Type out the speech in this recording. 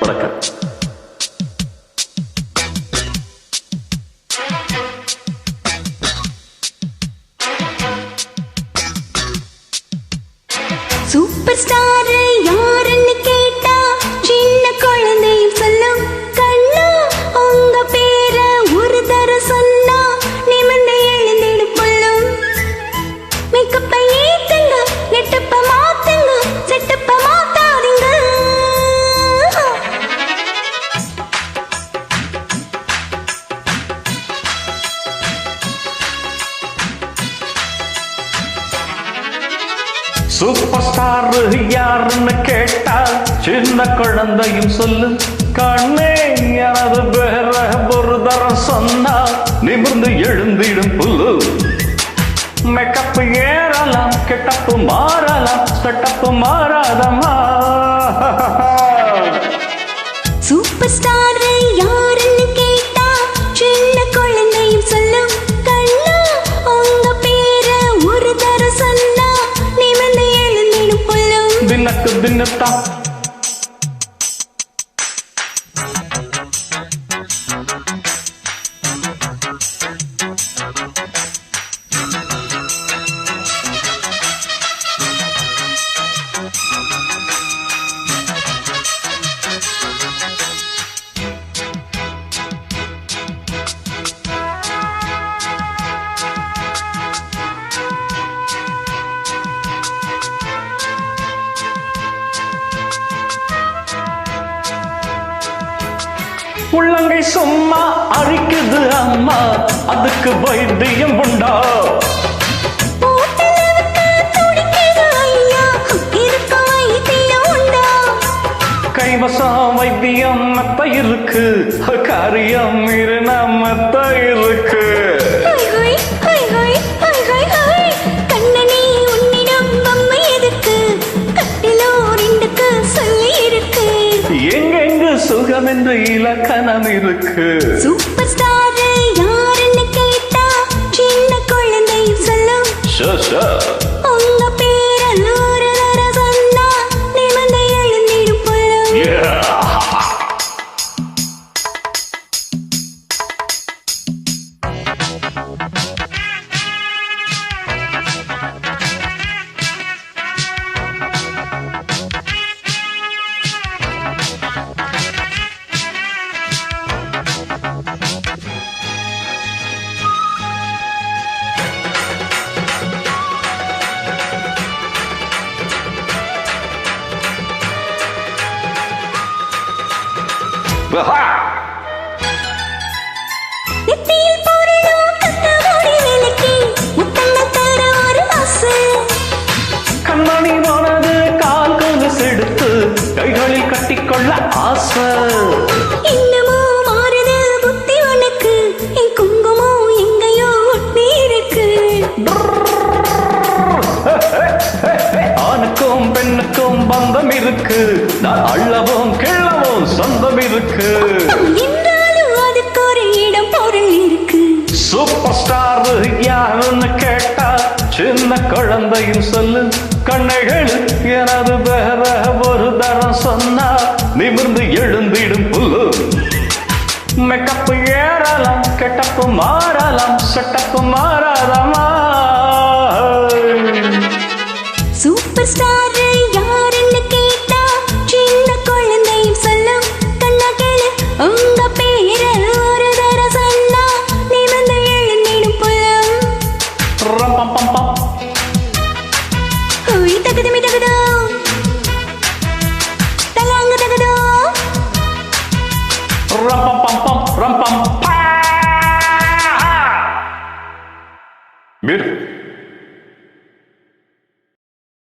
வணக்கம். Super star யாருன்னு கேட்டா சின்ன குழந்தையும் சொல்லும் கண்ணா உங்க பேர ஒரு தர சொன்னா நிமிர்ந்து எழுந்திடும் புல்லும் மேக்கப்பை ஏத்துங்க நெட்டப்ப மாத்துங்க செட்டப்ப மாத்தாதீங்க சூப்பர் ஸ்டார் யாருன்னு கேட்டா சின்ன குழந்தையும் சொல்லு கண்ணே எனது பேர ஒரு தரம் சொன்னா நிமிர்ந்து எழுந்திடும் புல்லு மேக்கப் ஏறலாம் கெட்டப்பு மாறலாம் செட்டப்பு மாறாதம்மா. சூப்பர் ஸ்டார் யாருன்னு கேட்டா சின்ன குழந்தையும் சொல்லும் கண்ணா உங்க பேர ஒரு தர சொன்னா நிமிர்ந்து எழுந்திடும் புல்லும் தினக்கு தினத்தா உள்ளங்கை சும்மா அரிக்குது அம்மா அதுக்கு வைத்தியம் உண்டா? கைவசம் வைத்தியம் மத்த இருக்கு காரியம் இருன மத்த இருக்கு. எங்கெங்கு சுகம் என்று இலக்கணம் இருக்கு. சூப்பர் ஸ்டார் யாருன்னு கேட்டா சின்ன குழந்தையும் சொல்லும் உங்க பேர ஒரு தர சொன்னா நிமிர்ந்து எழுந்திடும் புல்லும் நெத்தியில் போரிடும் கத்தமோடி விளக்கி முத்தங்கள் தர ஒரு ஆசை கண்ணாடி போனது கால் கொலுசு எடுத்து கைகளில் கட்டிக்கொள்ள ஆசை. இன்னமும் மாறுது புத்தி உனக்கு என் குங்குமம் எங்கேயோ ஒட்டி இருக்கு. ஆணுக்கும் பெண்ணுக்கும் பந்தம் இருக்கு நான் அள்ளவும் கிள்ளவும் சொந்தம் இருக்கு. என்றாலும் அதுக்கு ஒரு இடம் பொருள் இருக்கு. சூப்பர் ஸ்டார் யாருன்னு கேட்டா சின்ன குழந்தையும் சொல்லு கண்ணைகள் எனது பேர ஒரு தரம் சொன்னா நிமிர்ந்து எழுந்திடும் புல்லு மேக்கப் ஏறலாம் கெட்டப்பு மாறலாம் செட்டப்பு மாறாதமா. சூப்பர் ஸ்டார் யாருன்னு கேட்டா சின்ன குழந்தையும் சொல்லும் கண்ணா கேளு உங்க பேர ஒரு தர சொன்னா நிமிர்ந்து எழுந்திடும் புல்லும் ரம் பம் பம் ஹோய் தகுதுமி தகுதோ தலாங்க தகுதோ ரம் பம் பம்.